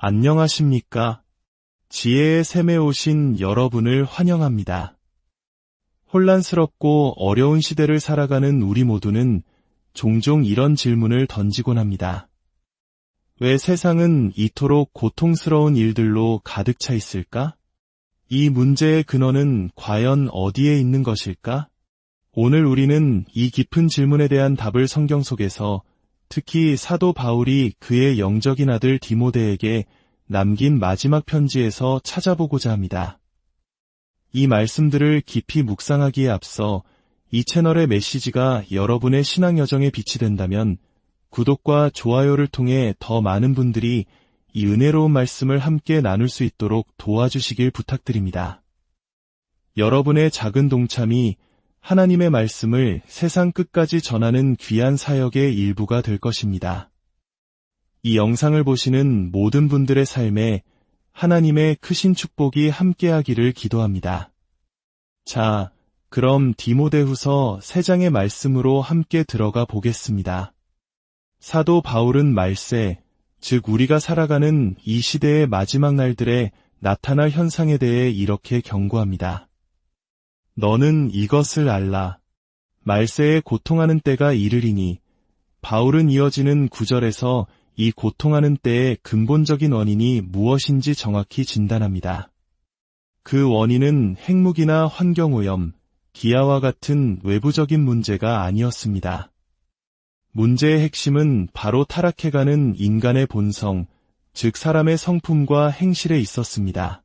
안녕하십니까? 지혜의 샘에 오신 여러분을 환영합니다. 혼란스럽고 어려운 시대를 살아가는 우리 모두는 종종 이런 질문을 던지곤 합니다. 왜 세상은 이토록 고통스러운 일들로 가득 차 있을까? 이 문제의 근원은 과연 어디에 있는 것일까? 오늘 우리는 이 깊은 질문에 대한 답을 성경 속에서 특히 사도 바울이 그의 영적인 아들 디모데에게 남긴 마지막 편지에서 찾아보고자 합니다. 이 말씀들을 깊이 묵상하기에 앞서 이 채널의 메시지가 여러분의 신앙 여정에 빛이 된다면 구독과 좋아요를 통해 더 많은 분들이 이 은혜로운 말씀을 함께 나눌 수 있도록 도와주시길 부탁드립니다. 여러분의 작은 동참이 하나님의 말씀을 세상 끝까지 전하는 귀한 사역의 일부가 될 것입니다. 이 영상을 보시는 모든 분들의 삶에 하나님의 크신 축복이 함께하기를 기도합니다. 자, 그럼 디모데후서 3장의 말씀으로 함께 들어가 보겠습니다. 사도 바울은 말세, 즉 우리가 살아가는 이 시대의 마지막 날들에 나타날 현상에 대해 이렇게 경고합니다. 너는 이것을 알라. 말세에 고통하는 때가 이르리니. 바울은 이어지는 9절에서 이 고통하는 때의 근본적인 원인이 무엇인지 정확히 진단합니다. 그 원인은 핵무기나 환경오염, 기아와 같은 외부적인 문제가 아니었습니다. 문제의 핵심은 바로 타락해가는 인간의 본성, 즉 사람의 성품과 행실에 있었습니다.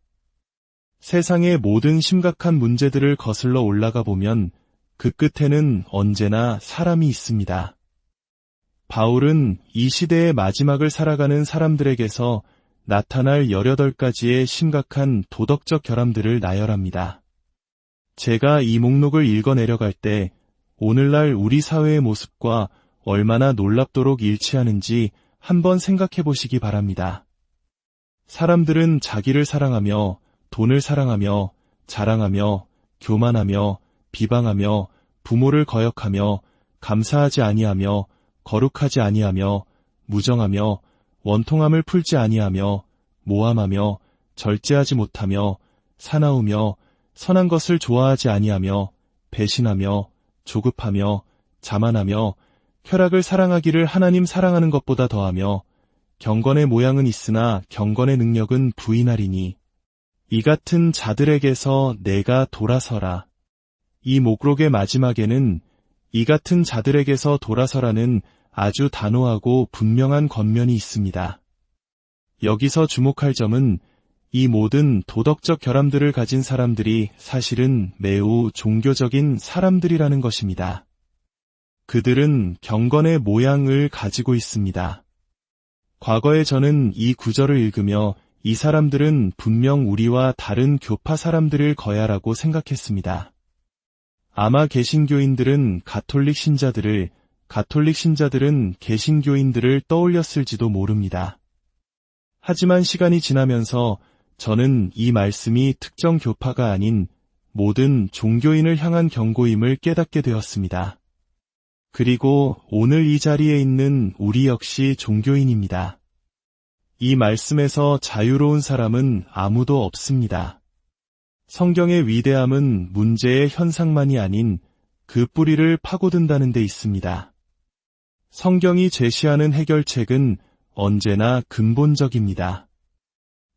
세상의 모든 심각한 문제들을 거슬러 올라가 보면 그 끝에는 언제나 사람이 있습니다. 바울은 이 시대의 마지막을 살아가는 사람들에게서 나타날 18가지의 심각한 도덕적 결함들을 나열합니다. 제가 이 목록을 읽어 내려갈 때 오늘날 우리 사회의 모습과 얼마나 놀랍도록 일치하는지 한번 생각해 보시기 바랍니다. 사람들은 자기를 사랑하며 돈을 사랑하며 자랑하며 교만하며 비방하며 부모를 거역하며 감사하지 아니하며 거룩하지 아니하며 무정하며 원통함을 풀지 아니하며 모함하며 절제하지 못하며 사나우며 선한 것을 좋아하지 아니하며 배신하며 조급하며 자만하며 쾌락을 사랑하기를 하나님 사랑하는 것보다 더하며 경건의 모양은 있으나 경건의 능력은 부인하리니 이 같은 자들에게서 내가 돌아서라. 이 목록의 마지막에는 이 같은 자들에게서 돌아서라는 아주 단호하고 분명한 권면이 있습니다. 여기서 주목할 점은 이 모든 도덕적 결함들을 가진 사람들이 사실은 매우 종교적인 사람들이라는 것입니다. 그들은 경건의 모양을 가지고 있습니다. 과거에 저는 이 구절을 읽으며 이 사람들은 분명 우리와 다른 교파 사람들일 거야라고 생각했습니다. 아마 개신교인들은 가톨릭 신자들을, 가톨릭 신자들은 개신교인들을 떠올렸을지도 모릅니다. 하지만 시간이 지나면서 저는 이 말씀이 특정 교파가 아닌 모든 종교인을 향한 경고임을 깨닫게 되었습니다. 그리고 오늘 이 자리에 있는 우리 역시 종교인입니다. 이 말씀에서 자유로운 사람은 아무도 없습니다. 성경의 위대함은 문제의 현상만이 아닌 그 뿌리를 파고든다는 데 있습니다. 성경이 제시하는 해결책은 언제나 근본적입니다.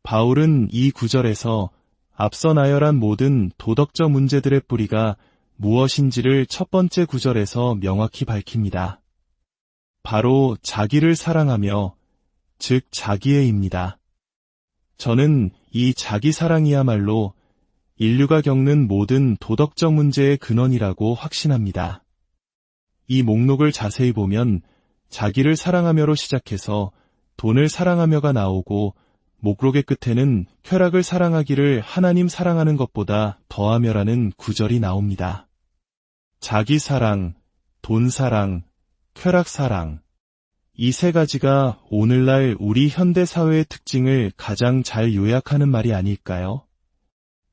바울은 이 구절에서 앞서 나열한 모든 도덕적 문제들의 뿌리가 무엇인지를 첫 번째 구절에서 명확히 밝힙니다. 바로 자기를 사랑하며 즉 자기애입니다. 저는 이 자기 사랑이야말로 인류가 겪는 모든 도덕적 문제의 근원이라고 확신합니다. 이 목록을 자세히 보면 자기를 사랑하며로 시작해서 돈을 사랑하며가 나오고 목록의 끝에는 쾌락을 사랑하기를 하나님 사랑하는 것보다 더하며라는 구절이 나옵니다. 자기 사랑, 돈 사랑, 쾌락 사랑. 이 3가지가 오늘날 우리 현대사회의 특징을 가장 잘 요약하는 말이 아닐까요?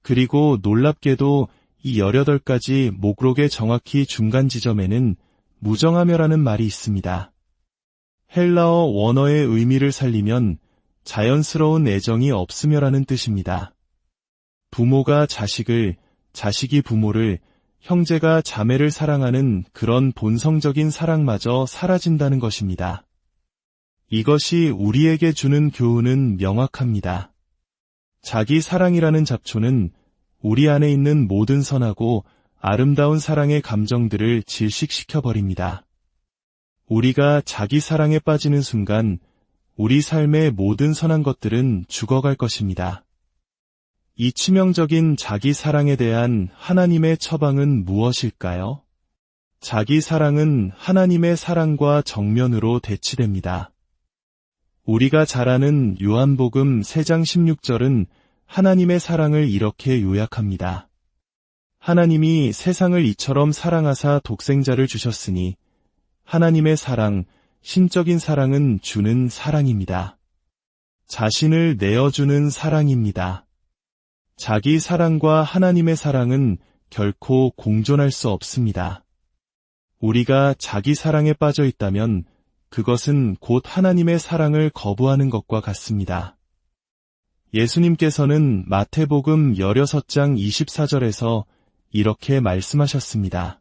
그리고 놀랍게도 이 18가지 목록의 정확히 중간 지점에는 무정하며라는 말이 있습니다. 헬라어 원어의 의미를 살리면 자연스러운 애정이 없으며라는 뜻입니다. 부모가 자식을, 자식이 부모를, 형제가 자매를 사랑하는 그런 본성적인 사랑마저 사라진다는 것입니다. 이것이 우리에게 주는 교훈은 명확합니다. 자기 사랑이라는 잡초는 우리 안에 있는 모든 선하고 아름다운 사랑의 감정들을 질식시켜버립니다. 우리가 자기 사랑에 빠지는 순간 우리 삶의 모든 선한 것들은 죽어갈 것입니다. 이 치명적인 자기 사랑에 대한 하나님의 처방은 무엇일까요? 자기 사랑은 하나님의 사랑과 정면으로 대치됩니다. 우리가 잘 아는 요한복음 3장 16절은 하나님의 사랑을 이렇게 요약합니다. 하나님이 세상을 이처럼 사랑하사 독생자를 주셨으니 하나님의 사랑, 신적인 사랑은 주는 사랑입니다. 자신을 내어주는 사랑입니다. 자기 사랑과 하나님의 사랑은 결코 공존할 수 없습니다. 우리가 자기 사랑에 빠져 있다면 그것은 곧 하나님의 사랑을 거부하는 것과 같습니다. 예수님께서는 마태복음 16장 24절에서 이렇게 말씀하셨습니다.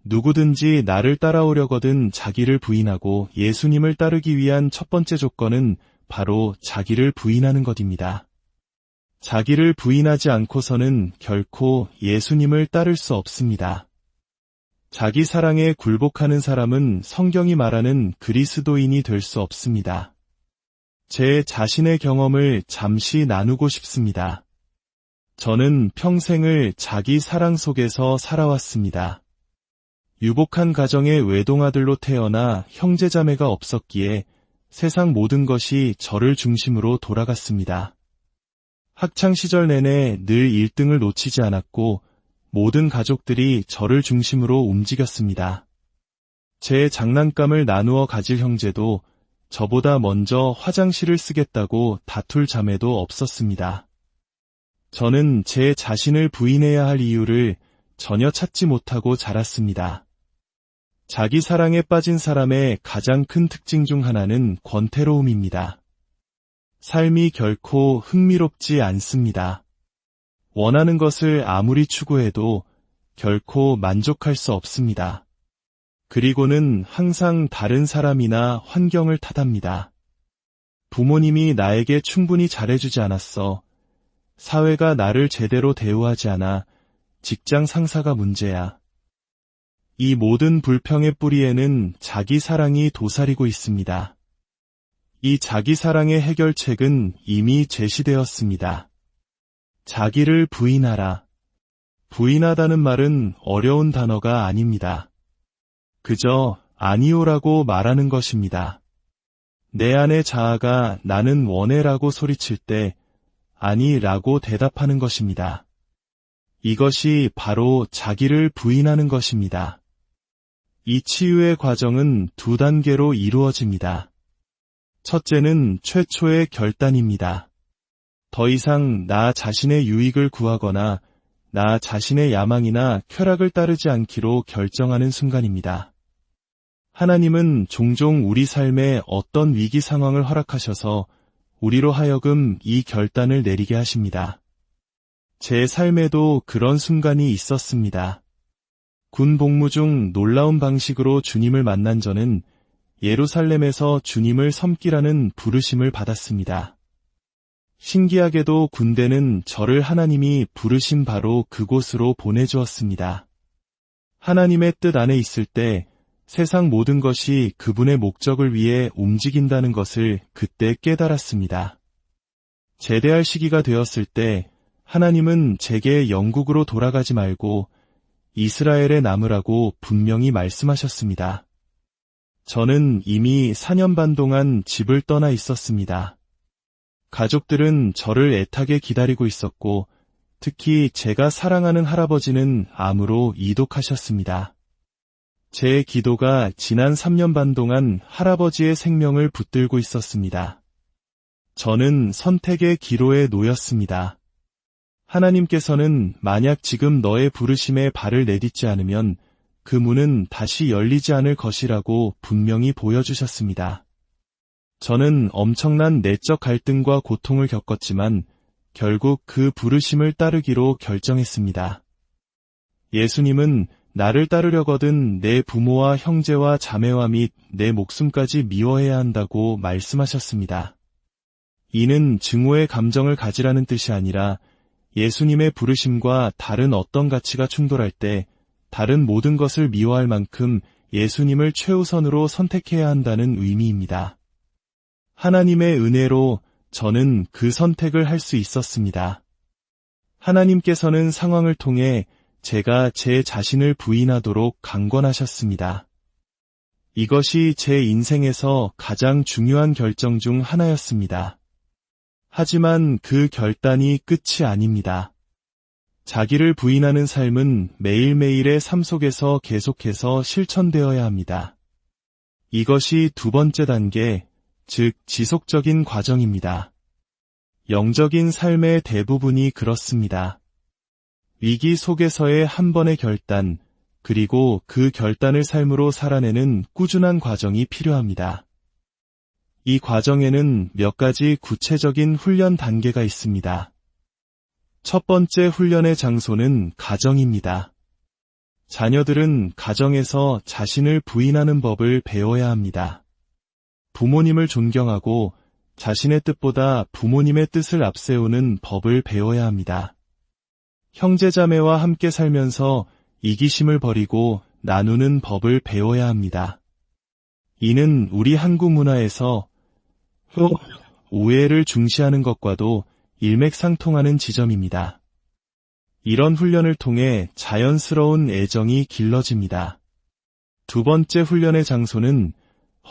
누구든지 나를 따라오려거든 자기를 부인하고 예수님을 따르기 위한 첫 번째 조건은 바로 자기를 부인하는 것입니다. 자기를 부인하지 않고서는 결코 예수님을 따를 수 없습니다. 자기 사랑에 굴복하는 사람은 성경이 말하는 그리스도인이 될 수 없습니다. 제 자신의 경험을 잠시 나누고 싶습니다. 저는 평생을 자기 사랑 속에서 살아왔습니다. 유복한 가정의 외동아들로 태어나 형제자매가 없었기에 세상 모든 것이 저를 중심으로 돌아갔습니다. 학창시절 내내 늘 1등을 놓치지 않았고 모든 가족들이 저를 중심으로 움직였습니다. 제 장난감을 나누어 가질 형제도 저보다 먼저 화장실을 쓰겠다고 다툴 자매도 없었습니다. 저는 제 자신을 부인해야 할 이유를 전혀 찾지 못하고 자랐습니다. 자기 사랑에 빠진 사람의 가장 큰 특징 중 하나는 권태로움입니다. 삶이 결코 흥미롭지 않습니다. 원하는 것을 아무리 추구해도 결코 만족할 수 없습니다. 그리고는 항상 다른 사람이나 환경을 탓합니다. 부모님이 나에게 충분히 잘해주지 않았어. 사회가 나를 제대로 대우하지 않아. 직장 상사가 문제야. 이 모든 불평의 뿌리에는 자기 사랑이 도사리고 있습니다. 이 자기 사랑의 해결책은 이미 제시되었습니다. 자기를 부인하라. 부인하다는 말은 어려운 단어가 아닙니다. 그저 아니오라고 말하는 것입니다. 내 안의 자아가 나는 원해라고 소리칠 때 아니라고 대답하는 것입니다. 이것이 바로 자기를 부인하는 것입니다. 이 치유의 과정은 2단계로 이루어집니다. 첫째는 최초의 결단입니다. 더 이상 나 자신의 유익을 구하거나 나 자신의 야망이나 쾌락을 따르지 않기로 결정하는 순간입니다. 하나님은 종종 우리 삶에 어떤 위기 상황을 허락하셔서 우리로 하여금 이 결단을 내리게 하십니다. 제 삶에도 그런 순간이 있었습니다. 군 복무 중 놀라운 방식으로 주님을 만난 저는 예루살렘에서 주님을 섬기라는 부르심을 받았습니다. 신기하게도 군대는 저를 하나님이 부르신 바로 그곳으로 보내주었습니다. 하나님의 뜻 안에 있을 때 세상 모든 것이 그분의 목적을 위해 움직인다는 것을 그때 깨달았습니다. 제대할 시기가 되었을 때 하나님은 제게 영국으로 돌아가지 말고 이스라엘에 남으라고 분명히 말씀하셨습니다. 저는 이미 4년 반 동안 집을 떠나 있었습니다. 가족들은 저를 애타게 기다리고 있었고 특히 제가 사랑하는 할아버지는 암으로 이독하셨습니다. 제 기도가 지난 3년 반 동안 할아버지의 생명을 붙들고 있었습니다. 저는 선택의 기로에 놓였습니다. 하나님께서는 만약 지금 너의 부르심에 발을 내딛지 않으면 그 문은 다시 열리지 않을 것이라고 분명히 보여주셨습니다. 저는 엄청난 내적 갈등과 고통을 겪었지만 결국 그 부르심을 따르기로 결정했습니다. 예수님은 나를 따르려거든 내 부모와 형제와 자매와 및 내 목숨까지 미워해야 한다고 말씀하셨습니다. 이는 증오의 감정을 가지라는 뜻이 아니라 예수님의 부르심과 다른 어떤 가치가 충돌할 때 다른 모든 것을 미워할 만큼 예수님을 최우선으로 선택해야 한다는 의미입니다. 하나님의 은혜로 저는 그 선택을 할 수 있었습니다. 하나님께서는 상황을 통해 제가 제 자신을 부인하도록 강권하셨습니다. 이것이 제 인생에서 가장 중요한 결정 중 하나였습니다. 하지만 그 결단이 끝이 아닙니다. 자기를 부인하는 삶은 매일매일의 삶 속에서 계속해서 실천되어야 합니다. 이것이 두 번째 단계, 즉 지속적인 과정입니다. 영적인 삶의 대부분이 그렇습니다. 위기 속에서의 한 번의 결단, 그리고 그 결단을 삶으로 살아내는 꾸준한 과정이 필요합니다. 이 과정에는 몇 가지 구체적인 훈련 단계가 있습니다. 첫 번째 훈련의 장소는 가정입니다. 자녀들은 가정에서 자신을 부인하는 법을 배워야 합니다. 부모님을 존경하고 자신의 뜻보다 부모님의 뜻을 앞세우는 법을 배워야 합니다. 형제자매와 함께 살면서 이기심을 버리고 나누는 법을 배워야 합니다. 이는 우리 한국 문화에서 오해를 중시하는 것과도 일맥상통하는 지점입니다. 이런 훈련을 통해 자연스러운 애정이 길러집니다. 두 번째 훈련의 장소는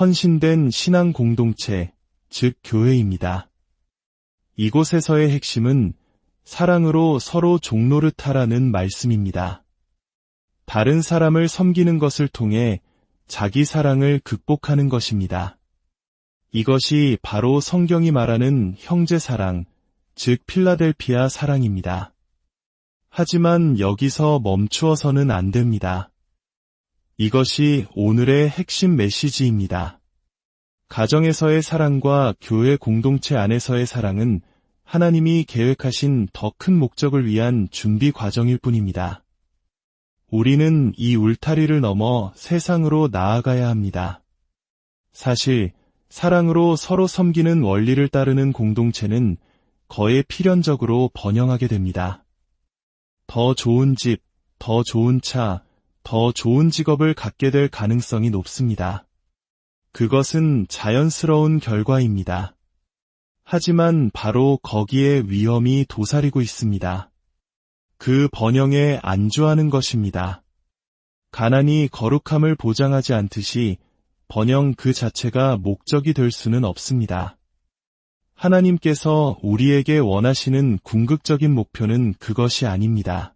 헌신된 신앙 공동체, 즉 교회입니다. 이곳에서의 핵심은 사랑으로 서로 종노릇하라는 말씀입니다. 다른 사람을 섬기는 것을 통해 자기 사랑을 극복하는 것입니다. 이것이 바로 성경이 말하는 형제 사랑, 즉 필라델피아 사랑입니다. 하지만 여기서 멈추어서는 안 됩니다. 이것이 오늘의 핵심 메시지입니다. 가정에서의 사랑과 교회 공동체 안에서의 사랑은 하나님이 계획하신 더 큰 목적을 위한 준비 과정일 뿐입니다. 우리는 이 울타리를 넘어 세상으로 나아가야 합니다. 사실 사랑으로 서로 섬기는 원리를 따르는 공동체는 거의 필연적으로 번영하게 됩니다. 더 좋은 집, 더 좋은 차, 더 좋은 직업을 갖게 될 가능성이 높습니다. 그것은 자연스러운 결과입니다. 하지만 바로 거기에 위험이 도사리고 있습니다. 그 번영에 안주하는 것입니다. 가난이 거룩함을 보장하지 않듯이 번영 그 자체가 목적이 될 수는 없습니다. 하나님께서 우리에게 원하시는 궁극적인 목표는 그것이 아닙니다.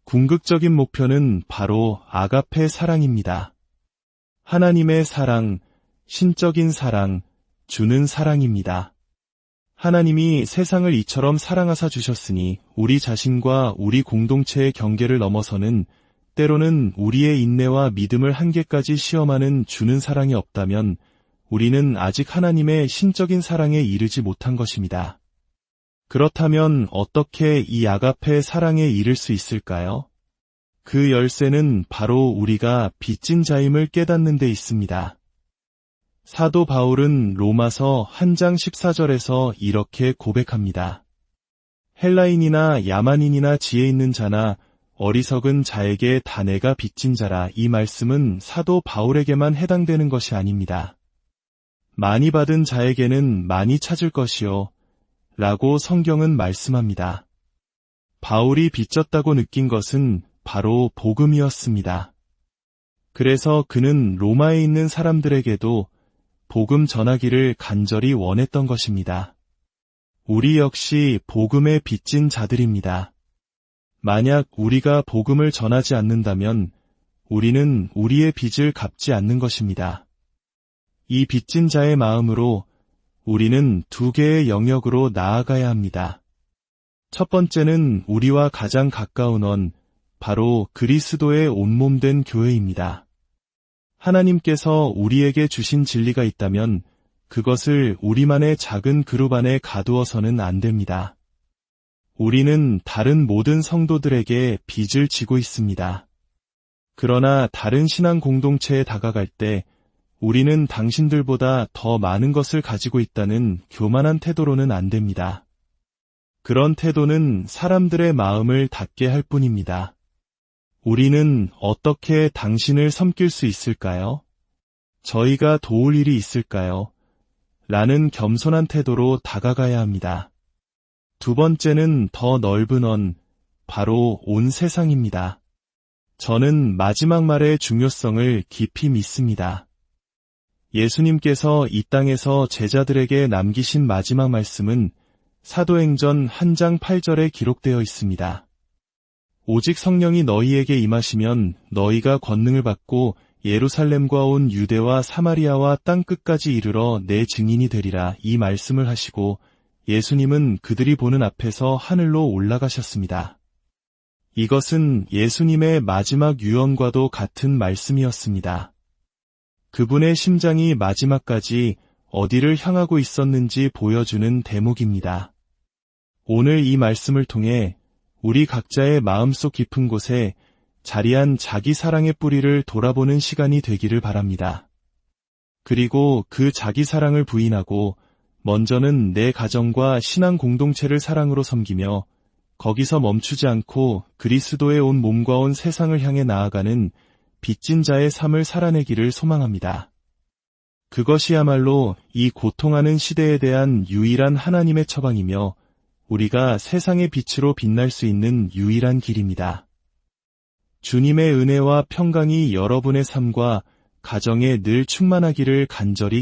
궁극적인 목표는 바로 아가페 사랑입니다. 하나님의 사랑, 신적인 사랑, 주는 사랑입니다. 하나님이 세상을 이처럼 사랑하사 주셨으니 우리 자신과 우리 공동체의 경계를 넘어서는 때로는 우리의 인내와 믿음을 한계까지 시험하는 주는 사랑이 없다면 우리는 아직 하나님의 신적인 사랑에 이르지 못한 것입니다. 그렇다면 어떻게 이 아가페 사랑에 이를 수 있을까요? 그 열쇠는 바로 우리가 빚진 자임을 깨닫는 데 있습니다. 사도 바울은 로마서 1장 14절에서 이렇게 고백합니다. 헬라인이나 야만인이나 지혜 있는 자나 어리석은 자에게 다 내가 빚진 자라. 이 말씀은 사도 바울에게만 해당되는 것이 아닙니다. 많이 받은 자에게는 많이 찾을 것이요 라고 성경은 말씀합니다. 바울이 빚졌다고 느낀 것은 바로 복음이었습니다. 그래서 그는 로마에 있는 사람들에게도 복음 전하기를 간절히 원했던 것입니다. 우리 역시 복음에 빚진 자들입니다. 만약 우리가 복음을 전하지 않는다면 우리는 우리의 빚을 갚지 않는 것입니다. 이 빚진 자의 마음으로 우리는 두 개의 영역으로 나아가야 합니다. 첫 번째는 우리와 가장 가까운 원, 바로 그리스도의 온몸된 교회입니다. 하나님께서 우리에게 주신 진리가 있다면 그것을 우리만의 작은 그룹 안에 가두어서는 안 됩니다. 우리는 다른 모든 성도들에게 빚을 지고 있습니다. 그러나 다른 신앙 공동체에 다가갈 때 우리는 당신들보다 더 많은 것을 가지고 있다는 교만한 태도로는 안 됩니다. 그런 태도는 사람들의 마음을 닫게 할 뿐입니다. 우리는 어떻게 당신을 섬길 수 있을까요? 저희가 도울 일이 있을까요? 라는 겸손한 태도로 다가가야 합니다. 두 번째는 더 넓은 원, 바로 온 세상입니다. 저는 마지막 말의 중요성을 깊이 믿습니다. 예수님께서 이 땅에서 제자들에게 남기신 마지막 말씀은 사도행전 1장 8절에 기록되어 있습니다. 오직 성령이 너희에게 임하시면 너희가 권능을 받고 예루살렘과 온 유대와 사마리아와 땅끝까지 이르러 내 증인이 되리라. 이 말씀을 하시고 예수님은 그들이 보는 앞에서 하늘로 올라가셨습니다. 이것은 예수님의 마지막 유언과도 같은 말씀이었습니다. 그분의 심장이 마지막까지 어디를 향하고 있었는지 보여주는 대목입니다. 오늘 이 말씀을 통해 우리 각자의 마음속 깊은 곳에 자리한 자기 사랑의 뿌리를 돌아보는 시간이 되기를 바랍니다. 그리고 그 자기 사랑을 부인하고 먼저는 내 가정과 신앙 공동체를 사랑으로 섬기며 거기서 멈추지 않고 그리스도의 온 몸과 온 세상을 향해 나아가는 빚진 자의 삶을 살아내기를 소망합니다. 그것이야말로 이 고통하는 시대에 대한 유일한 하나님의 처방이며 우리가 세상의 빛으로 빛날 수 있는 유일한 길입니다. 주님의 은혜와 평강이 여러분의 삶과 가정에 늘 충만하기를 간절히